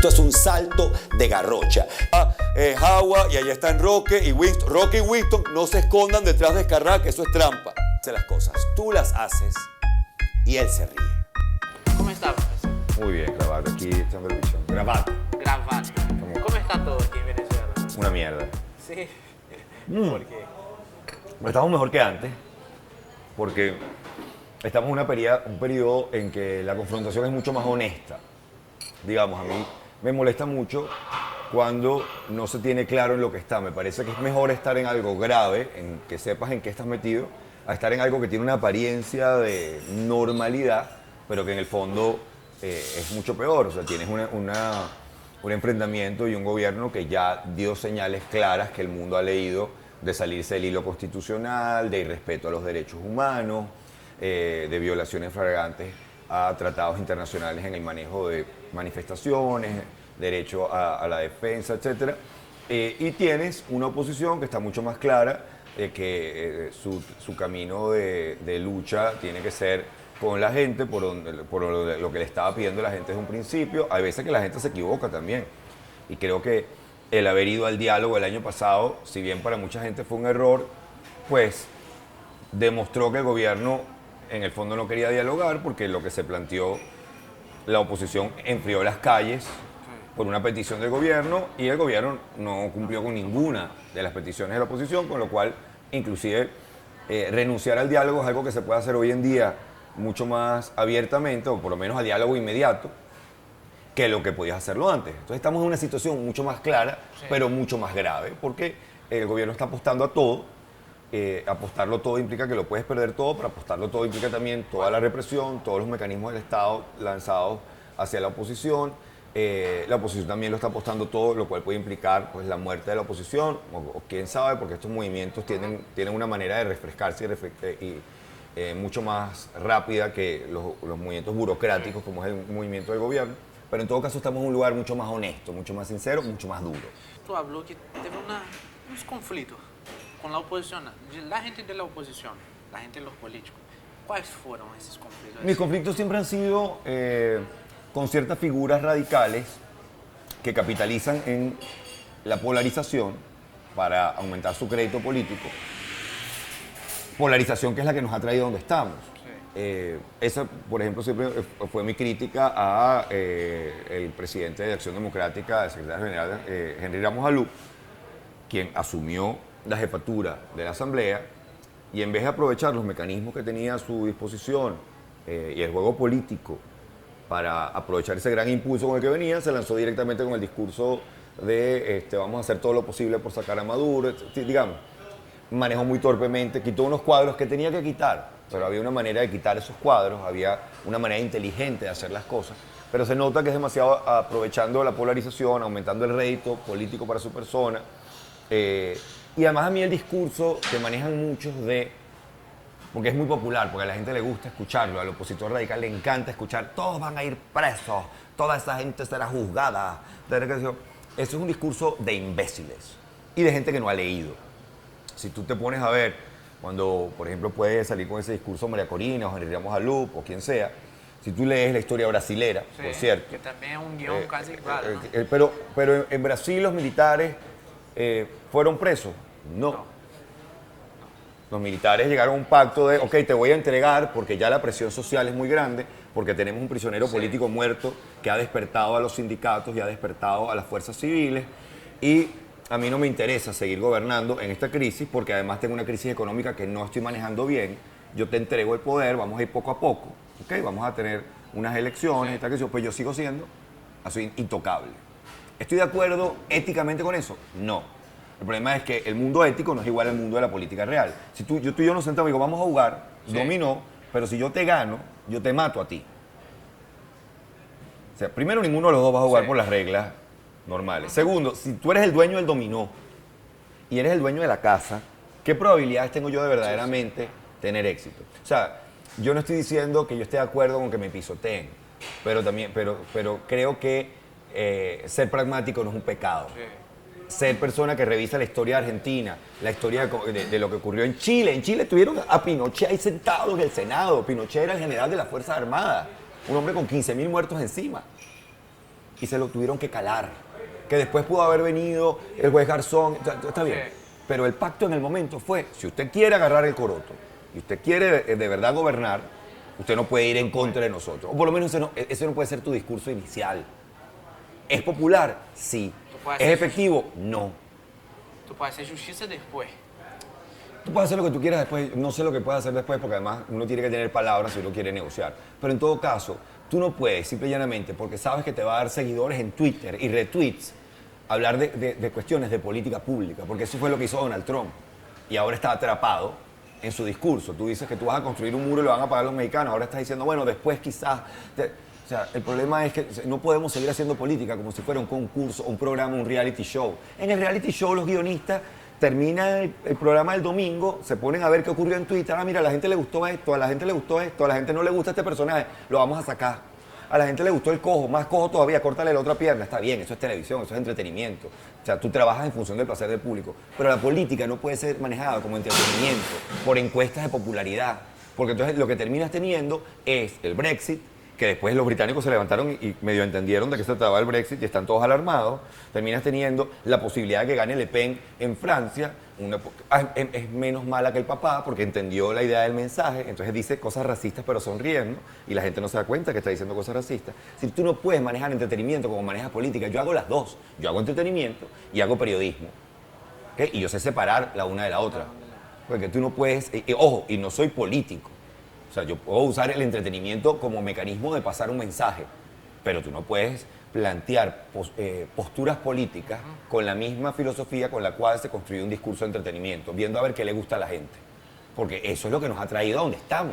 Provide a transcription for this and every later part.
esto es un salto de garrocha. Jagua y allá están Roque y Winston. Roque y Winston no se escondan detrás de Carrá, que eso es trampa. Hace las cosas, tú las haces y él se ríe. ¿Cómo está, profesor? Muy bien, grabado aquí, echando el bichón. Grabado. Grabando. ¿Cómo está todo aquí en Venezuela? Una mierda. Sí. ¿Por qué? Estamos mejor que antes, porque estamos en un periodo en que la confrontación es mucho más honesta. Digamos, a mí me molesta mucho cuando no se tiene claro en lo que está. Me parece que es mejor estar en algo grave, en que sepas en qué estás metido, a estar en algo que tiene una apariencia de normalidad, pero que en el fondo es mucho peor. O sea, tienes un enfrentamiento y un gobierno que ya dio señales claras que el mundo ha leído de salirse del hilo constitucional, de irrespeto a los derechos humanos, de violaciones flagrantes a tratados internacionales en el manejo de manifestaciones, derecho a la defensa, etc. Y tienes una oposición que está mucho más clara que su camino de lucha tiene que ser con la gente, por lo que le estaba pidiendo la gente desde un principio. Hay veces que la gente se equivoca también. Y creo que el haber ido al diálogo el año pasado, si bien para mucha gente fue un error, pues demostró que el gobierno en el fondo no quería dialogar, porque lo que se planteó, la oposición enfrió las calles por una petición del gobierno y el gobierno no cumplió con ninguna de las peticiones de la oposición, con lo cual inclusive renunciar al diálogo es algo que se puede hacer hoy en día mucho más abiertamente, o por lo menos a diálogo inmediato, que lo que podías hacerlo antes. Entonces estamos en una situación mucho más clara, sí, pero mucho más grave, porque el gobierno está apostando a todo. Apostarlo todo implica que lo puedes perder todo, pero apostarlo todo implica también toda la represión, todos los mecanismos del Estado lanzados hacia la oposición. La oposición también lo está apostando todo, lo cual puede implicar pues, la muerte de la oposición, o quién sabe, porque estos movimientos tienen una manera de refrescarse mucho más rápida que los movimientos burocráticos, como es el movimiento del gobierno. Pero en todo caso estamos en un lugar mucho más honesto, mucho más sincero, mucho más duro. Tú habló que teve unos conflitos con la oposición, la gente de la oposición, la gente de los políticos. ¿Cuáles fueron esos conflictos? Mis conflictos siempre han sido con ciertas figuras radicales que capitalizan en la polarización para aumentar su crédito político. Polarización que es la que nos ha traído donde estamos. Esa, por ejemplo, siempre fue mi crítica a el presidente de Acción Democrática, el secretario general Henry Ramos Alú, quien asumió la jefatura de la Asamblea y en vez de aprovechar los mecanismos que tenía a su disposición y el juego político para aprovechar ese gran impulso con el que venía, se lanzó directamente con el discurso de vamos a hacer todo lo posible por sacar a Maduro, digamos. Manejó muy torpemente, quitó unos cuadros que tenía que quitar, pero había una manera de quitar esos cuadros, había una manera inteligente de hacer las cosas, pero se nota que es demasiado aprovechando la polarización, aumentando el rédito político para su persona. Y además a mí el discurso que manejan muchos porque es muy popular, porque a la gente le gusta escucharlo, al opositor radical le encanta escuchar, todos van a ir presos, toda esa gente será juzgada. Eso es un discurso de imbéciles y de gente que no ha leído. Si tú te pones a ver, cuando, por ejemplo, puede salir con ese discurso María Corina o Henry Ramos Alú o quien sea, si tú lees la historia brasilera, sí, por cierto. Que también es un guión casi igual, ¿no? Pero en Brasil los militares fueron presos. No. Los militares llegaron a un pacto de, ok, te voy a entregar porque ya la presión social es muy grande, porque tenemos un prisionero político muerto que ha despertado a los sindicatos y ha despertado a las fuerzas civiles. Y a mí no me interesa seguir gobernando en esta crisis porque además tengo una crisis económica que no estoy manejando bien. Yo te entrego el poder, vamos a ir poco a poco, ¿ok? Vamos a tener unas elecciones, y tal, que pues yo sigo siendo así intocable. ¿Estoy de acuerdo éticamente con eso? No. El problema es que el mundo ético no es igual al mundo de la política real. Si tú y yo nos sentamos y digo, vamos a jugar, sí, dominó, pero si yo te gano, yo te mato a ti. O sea, primero, ninguno de los dos va a jugar, sí, por las reglas normales. Segundo, si tú eres el dueño del dominó y eres el dueño de la casa, ¿qué probabilidades tengo yo de verdaderamente tener éxito? O sea, yo no estoy diciendo que yo esté de acuerdo con que me pisoteen, pero creo que ser pragmático no es un pecado. Sí. Ser persona que revisa la historia de Argentina, la historia de lo que ocurrió en Chile. En Chile tuvieron a Pinochet ahí sentado en el Senado. Pinochet era el general de las Fuerzas Armadas, un hombre con 15.000 muertos encima. y se lo tuvieron que calar. Que después pudo haber venido el juez Garzón, está bien. Sí. Pero el pacto en el momento fue, si usted quiere agarrar el coroto y usted quiere de verdad gobernar, usted no puede ir en contra de nosotros. O por lo menos ese no puede ser tu discurso inicial. ¿Es popular? Sí. ¿Es efectivo? No. Tú puedes hacer justicia después. Tú puedes hacer lo que tú quieras después, no sé lo que puedes hacer después, porque además uno tiene que tener palabras si uno quiere negociar. Pero en todo caso, tú no puedes, simple y llanamente, porque sabes que te va a dar seguidores en Twitter y retweets, hablar de cuestiones de política pública, porque eso fue lo que hizo Donald Trump. Y ahora está atrapado en su discurso. Tú dices que tú vas a construir un muro y lo van a pagar los mexicanos. Ahora estás diciendo, bueno, después quizás... O sea, el problema es que no podemos seguir haciendo política como si fuera un concurso, un programa, un reality show. En el reality show los guionistas terminan el programa del domingo, se ponen a ver qué ocurrió en Twitter. Ah, mira, a la gente le gustó esto, a la gente le gustó esto, a la gente no le gusta este personaje, lo vamos a sacar. A la gente le gustó el cojo, más cojo todavía, córtale la otra pierna. Está bien, eso es televisión, eso es entretenimiento. O sea, tú trabajas en función del placer del público. Pero la política no puede ser manejada como entretenimiento, por encuestas de popularidad. Porque entonces lo que terminas teniendo es el Brexit, que después los británicos se levantaron y medio entendieron de qué se trataba el Brexit y están todos alarmados. Terminas teniendo la posibilidad de que gane Le Pen en Francia. Es menos mala que el papá porque entendió la idea del mensaje, entonces dice cosas racistas pero sonriendo y la gente no se da cuenta que está diciendo cosas racistas. Si tú no puedes manejar entretenimiento como manejas política, yo hago las dos. Yo hago entretenimiento y hago periodismo. ¿Okay? Y yo sé separar la una de la otra. Porque tú no puedes... ojo, y no soy político. O sea, yo puedo usar el entretenimiento como mecanismo de pasar un mensaje, pero tú no puedes plantear posturas políticas con la misma filosofía con la cual se construye un discurso de entretenimiento, viendo a ver qué le gusta a la gente. Porque eso es lo que nos ha traído a donde estamos.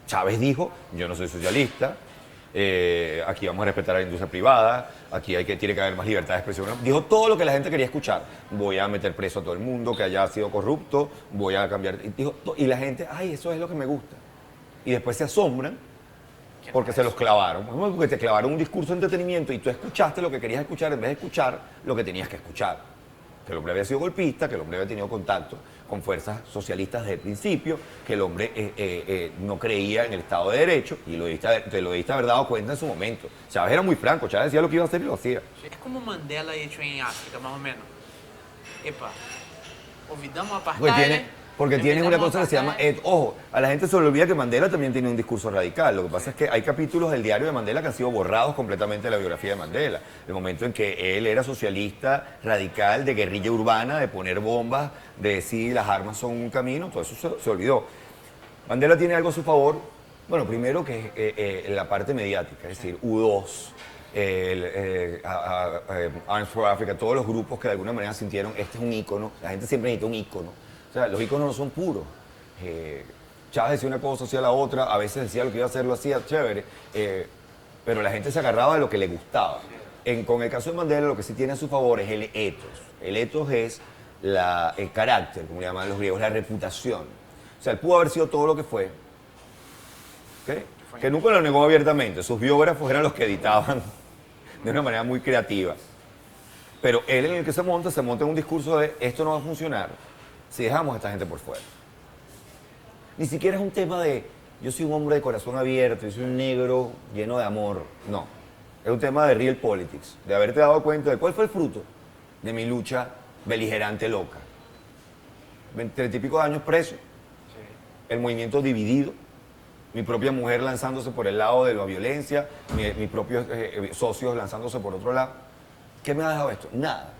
Chávez dijo, yo no soy socialista, aquí vamos a respetar a la industria privada, aquí tiene que haber más libertad de expresión. Dijo todo lo que la gente quería escuchar. Voy a meter preso a todo el mundo que haya sido corrupto, voy a cambiar... Y la gente, ay, eso es lo que me gusta. Y después se asombran porque se los clavaron. Porque te clavaron un discurso de entretenimiento y tú escuchaste lo que querías escuchar en vez de escuchar lo que tenías que escuchar. Que el hombre había sido golpista, que el hombre había tenido contacto con fuerzas socialistas desde el principio, que el hombre no creía en el Estado de Derecho y te lo debiste haber dado cuenta en su momento. Chávez era muy franco, Chávez decía lo que iba a hacer y lo hacía. Es como Mandela hecho en África, más o menos. Epa, olvidamos apartheid. Porque tiene una cosa que se llama... ojo, a la gente se le olvida que Mandela también tiene un discurso radical. Lo que pasa es que hay capítulos del diario de Mandela que han sido borrados completamente de la biografía de Mandela. El momento en que él era socialista, radical, de guerrilla urbana, de poner bombas, de decir las armas son un camino, todo eso se olvidó. Mandela tiene algo a su favor. Bueno, primero que es la parte mediática, es decir, U2, Arms for Africa, todos los grupos que de alguna manera sintieron, este es un ícono, la gente siempre necesita un ícono. O sea, los íconos no son puros. Chávez decía una cosa, hacía la otra, a veces decía lo que iba a hacer, lo hacía, chévere, pero la gente se agarraba de lo que le gustaba. Con el caso de Mandela, lo que sí tiene a su favor es el ethos. El ethos es el carácter, como le llaman los griegos, la reputación. O sea, él pudo haber sido todo lo que fue, ¿okay? Que nunca lo negó abiertamente. Sus biógrafos eran los que editaban de una manera muy creativa. Pero él en el que se monta en un discurso de esto no va a funcionar si dejamos a esta gente por fuera. Ni siquiera es un tema de yo soy un hombre de corazón abierto, yo soy un negro lleno de amor. No. Es un tema de real politics, de haberte dado cuenta de cuál fue el fruto de mi lucha beligerante loca. 30 y pico de años preso, el movimiento dividido, mi propia mujer lanzándose por el lado de la violencia, mis propios socios lanzándose por otro lado. ¿Qué me ha dejado esto? Nada.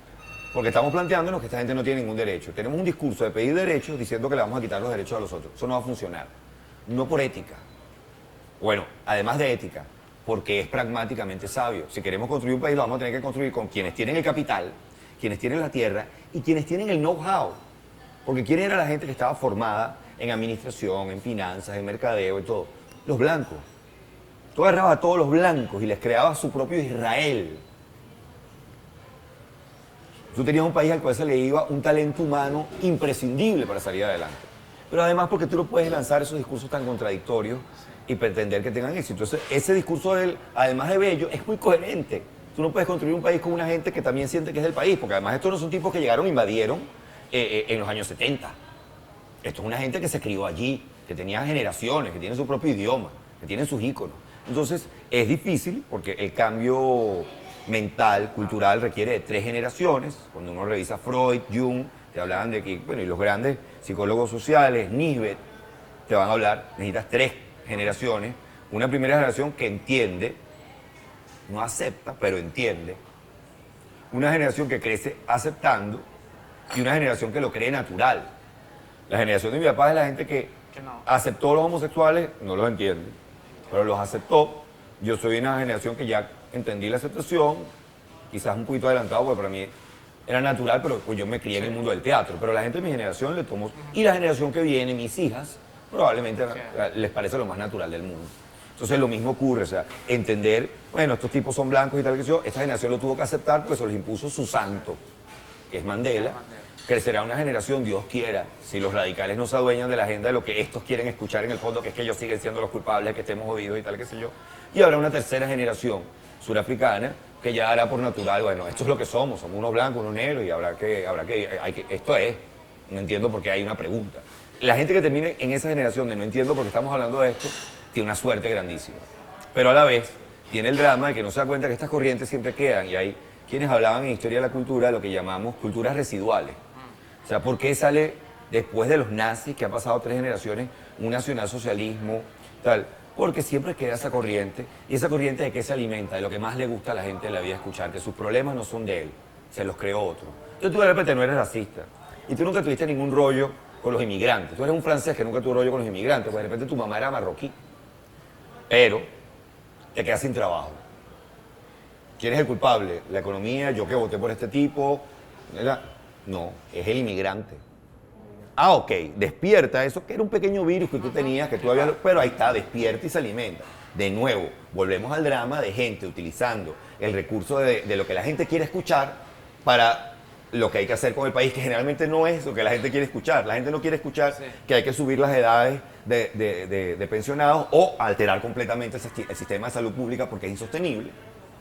Porque estamos planteándonos que esta gente no tiene ningún derecho. Tenemos un discurso de pedir derechos diciendo que le vamos a quitar los derechos a los otros. Eso no va a funcionar. No por ética. Bueno, además de ética, porque es pragmáticamente sabio. Si queremos construir un país, lo vamos a tener que construir con quienes tienen el capital, quienes tienen la tierra y quienes tienen el know-how. Porque ¿quién era la gente que estaba formada en administración, en finanzas, en mercadeo y todo? Los blancos. Tú agarrabas a todos los blancos y les creabas su propio Israel. Tú tenías un país al cual se le iba un talento humano imprescindible para salir adelante. Pero además porque tú no puedes lanzar esos discursos tan contradictorios y pretender que tengan éxito. Entonces, ese discurso de él, además de bello, es muy coherente. Tú no puedes construir un país con una gente que también siente que es del país, porque además estos no son tipos que llegaron e invadieron en los años 70. Esto es una gente que se crió allí, que tenía generaciones, que tiene su propio idioma, que tiene sus íconos. Entonces, es difícil porque el cambio mental, cultural, requiere de 3 generaciones. Cuando uno revisa Freud, Jung, te hablaban de que, bueno, y los grandes psicólogos sociales, Nisbet, te van a hablar, necesitas 3 generaciones. Una primera generación que entiende, no acepta, pero entiende. Una generación que crece aceptando y una generación que lo cree natural. La generación de mi papá es la gente que no. aceptó a los homosexuales, no los entiende, pero los aceptó. Yo soy una generación que ya entendí la aceptación, quizás un poquito adelantado, porque para mí era natural, pero pues yo me crié en el mundo del teatro. Pero la gente de mi generación le tomó, y la generación que viene, mis hijas, probablemente les parece lo más natural del mundo. Entonces lo mismo ocurre, o sea, entender, bueno, estos tipos son blancos y tal que yo, esta generación lo tuvo que aceptar porque se los impuso su santo, que es Mandela. Crecerá una generación, Dios quiera, si los radicales no se adueñan de la agenda de lo que estos quieren escuchar en el fondo, que es que ellos siguen siendo los culpables, que estemos jodidos y tal, qué sé yo. Y habrá una tercera generación surafricana que ya hará por natural, bueno, esto es lo que somos unos blancos, unos negros, y esto es, no entiendo por qué hay una pregunta. La gente que termine en esa generación de no entiendo por qué estamos hablando de esto, tiene una suerte grandísima. Pero a la vez, tiene el drama de que no se da cuenta que estas corrientes siempre quedan, y hay quienes hablaban en historia de la cultura de lo que llamamos culturas residuales. O sea, ¿por qué sale después de los nazis, que han pasado 3 generaciones, un nacionalsocialismo, tal? Porque siempre queda esa corriente, y esa corriente de qué se alimenta, de lo que más le gusta a la gente en la vida escuchar, que sus problemas no son de él, se los creó otro. Entonces tú de repente no eres racista, y tú nunca tuviste ningún rollo con los inmigrantes. Tú eres un francés que nunca tuvo rollo con los inmigrantes, pues de repente tu mamá era marroquí, pero te quedas sin trabajo. ¿Quién es el culpable? La economía, yo que voté por este tipo, ¿verdad? No, es el inmigrante. Ah, ok, despierta eso, que era un pequeño virus que tú tenías, que tú habías... Pero ahí está, despierta y se alimenta. De nuevo, volvemos al drama de gente utilizando el recurso de lo que la gente quiere escuchar para lo que hay que hacer con el país, que generalmente no es lo que la gente quiere escuchar. La gente no quiere escuchar que hay que subir las edades de pensionados o alterar completamente el sistema de salud pública porque es insostenible.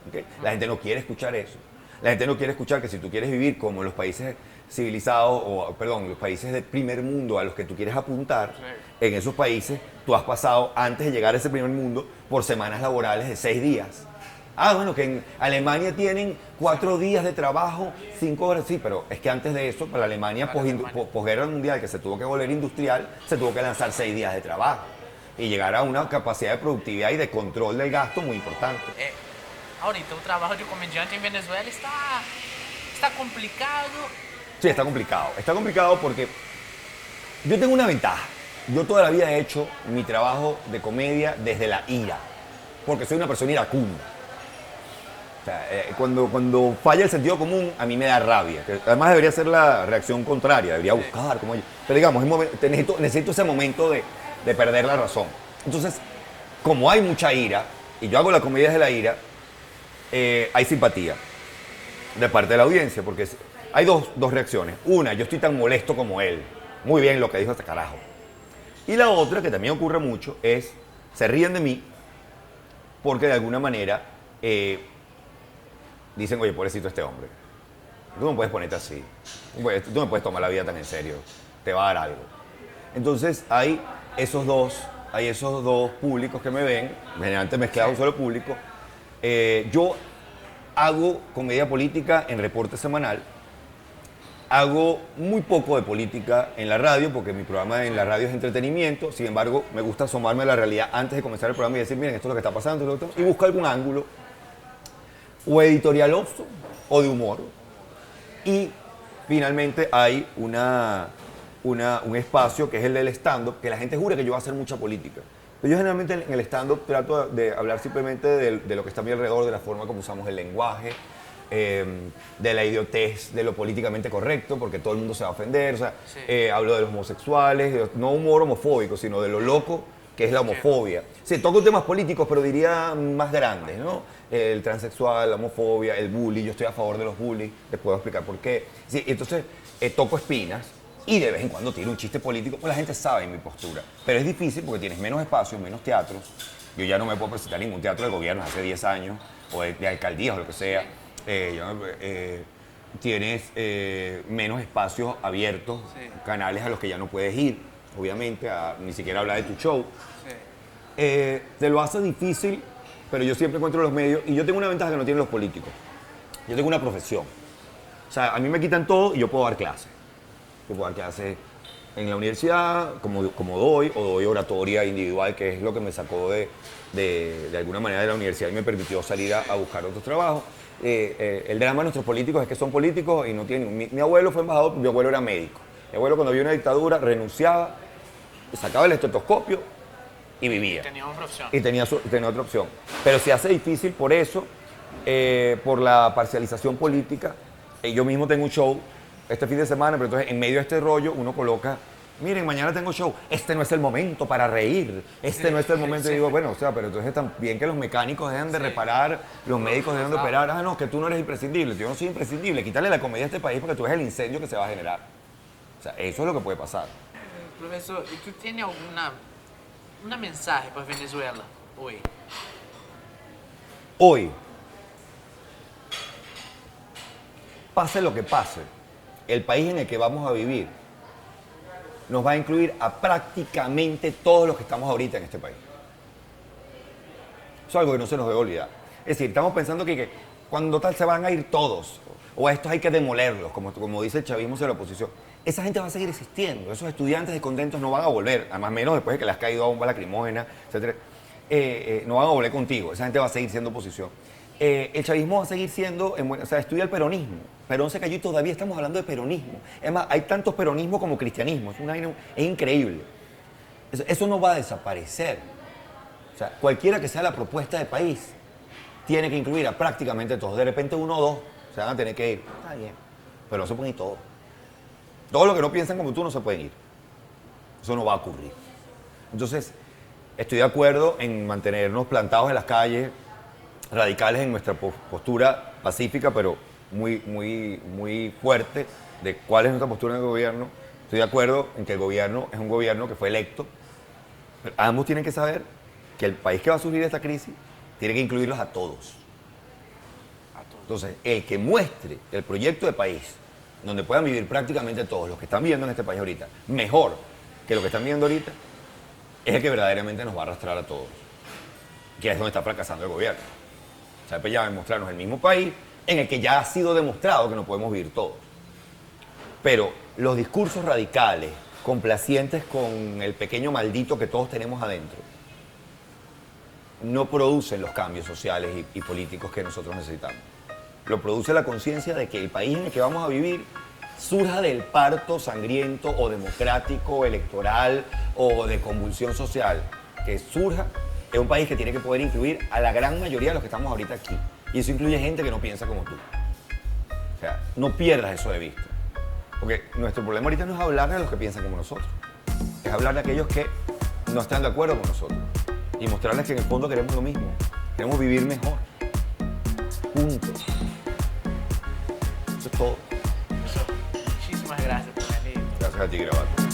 ¿Okay? La gente no quiere escuchar eso. La gente no quiere escuchar que si tú quieres vivir como los países civilizados, los países del primer mundo a los que tú quieres apuntar, en esos países tú has pasado, antes de llegar a ese primer mundo, por semanas laborales de 6 días. Ah, bueno, que en Alemania tienen 4 días de trabajo, 5 horas, sí, pero es que antes de eso, para la Alemania posguerra mundial, que se tuvo que volver industrial, se tuvo que lanzar 6 días de trabajo y llegar a una capacidad de productividad y de control del gasto muy importante. Ahorita el trabajo de comediante en Venezuela está complicado. Sí, está complicado. Está complicado porque yo tengo una ventaja. Yo toda la vida he hecho mi trabajo de comedia desde la ira, porque soy una persona iracunda. O sea, cuando falla el sentido común, a mí me da rabia. Que además debería ser la reacción contraria, debería buscar como yo. Pero digamos, necesito ese momento de perder la razón. Entonces, como hay mucha ira, y yo hago la comedia desde la ira, hay simpatía de parte de la audiencia, porque hay dos reacciones. Una, yo estoy tan molesto como él. Muy bien lo que dijo este carajo. Y la otra, que también ocurre mucho, es se ríen de mí porque de alguna manera dicen, oye, pobrecito este hombre. Tú no puedes ponerte así. Tú no puedes tomar la vida tan en serio. Te va a dar algo. Entonces hay esos dos públicos que me ven, generalmente mezclados un solo público. Yo hago comedia política en Reporte Semanal. Hago muy poco de política en la radio, porque mi programa en la radio es entretenimiento. Sin embargo, me gusta asomarme a la realidad antes de comenzar el programa y decir, miren, esto es lo que está pasando, y busco algún ángulo, o editorialoso, o de humor. Y finalmente hay un espacio que es el del stand-up, que la gente jura que yo voy a hacer mucha política. Pero yo generalmente en el stand-up trato de hablar simplemente de lo que está a mi alrededor, de la forma como usamos el lenguaje, de la idiotez, de lo políticamente correcto, porque todo el mundo se va a ofender. O sea, hablo de los homosexuales, no humor homofóbico, sino de lo loco que es la homofobia. Sí, toco temas políticos, pero diría más grandes, ¿no? El transexual, la homofobia, el bullying. Yo estoy a favor de los bullies, les puedo explicar por qué. Sí, entonces, toco espinas y de vez en cuando tiro un chiste político, pues la gente sabe mi postura. Pero es difícil porque tienes menos espacios, menos teatros. Yo ya no me puedo presentar en ningún teatro del gobierno hace 10 años, o de alcaldías o lo que sea. Tienes menos espacios abiertos, canales a los que ya no puedes ir, obviamente, ni siquiera hablar de tu show. Te lo hace difícil, pero yo siempre encuentro los medios, y yo tengo una ventaja que no tienen los políticos. Yo tengo una profesión. O sea, a mí me quitan todo y yo puedo dar clases. Yo puedo dar clases en la universidad, como doy, o doy oratoria individual, que es lo que me sacó de alguna manera de la universidad y me permitió salir a buscar otros trabajos. El drama de nuestros políticos es que son políticos y no tienen... Mi abuelo fue embajador, mi abuelo era médico. Mi abuelo cuando había una dictadura renunciaba, sacaba el estetoscopio y vivía. Tenía una opción. Y tenía otra opción. Pero se hace difícil por eso, por la parcialización política. Yo mismo tengo un show este fin de semana, pero entonces en medio de este rollo uno coloca, miren, mañana tengo show, este no es el momento para reír, este no es el momento. Y digo, bueno, o sea, pero entonces también que los mecánicos dejan de reparar, los médicos dejan de operar. Ah, no, que tú no eres imprescindible. Yo no soy imprescindible. Quítale la comedia a este país porque tú eres el incendio que se va a generar. O sea, eso es lo que puede pasar. Professor, e tu tem una mensagem para Venezuela hoje? Hoy, pase lo que pase, el país en el que vamos a vivir nos va a incluir a prácticamente todos los que estamos ahorita en este país. Eso es algo que no se nos debe olvidar. Es decir, estamos pensando que cuando tal se van a ir todos, o a estos hay que demolerlos, como dice el chavismo hacia la oposición. Esa gente va a seguir existiendo, esos estudiantes descontentos no van a volver, además menos después de que les ha caído a bomba lacrimógena, etc. No van a volver contigo, esa gente va a seguir siendo oposición. El chavismo va a seguir siendo, o sea, estudia el peronismo. Perón se cayó y todavía estamos hablando de peronismo. Además, hay tantos peronismos como cristianismo, es increíble. Eso no va a desaparecer. O sea, cualquiera que sea la propuesta de país, tiene que incluir a prácticamente todos. De repente uno o dos se van a tener que ir. Está bien, pero no se pueden ir todos. Todos los que no piensan como tú no se pueden ir. Eso no va a ocurrir. Entonces, estoy de acuerdo en mantenernos plantados en las calles, radicales en nuestra postura pacífica, pero muy fuerte de cuál es nuestra postura en el gobierno. Estoy de acuerdo en que el gobierno es un gobierno que fue electo. Pero ambos tienen que saber que el país que va a surgir de esta crisis tiene que incluirlos a todos. Entonces, el que muestre el proyecto de país donde puedan vivir prácticamente todos los que están viviendo en este país ahorita, mejor que lo que están viviendo ahorita, es el que verdaderamente nos va a arrastrar a todos. Que es donde está fracasando el gobierno. O sea, pues ya va a mostrarnos el mismo país en el que ya ha sido demostrado que no podemos vivir todos. Pero los discursos radicales, complacientes con el pequeño maldito que todos tenemos adentro, no producen los cambios sociales y políticos que nosotros necesitamos. Lo produce la conciencia de que el país en el que vamos a vivir surja del parto sangriento o democrático, electoral o de convulsión social. Que surja es un país que tiene que poder incluir a la gran mayoría de los que estamos ahorita aquí. Y eso incluye gente que no piensa como tú. O sea, no pierdas eso de vista. Porque nuestro problema ahorita no es hablar de los que piensan como nosotros. Es hablar de aquellos que no están de acuerdo con nosotros. Y mostrarles que en el fondo queremos lo mismo. Queremos vivir mejor. Punto. Eso es todo. Muchísimas gracias por venir. Gracias a ti, Gravato.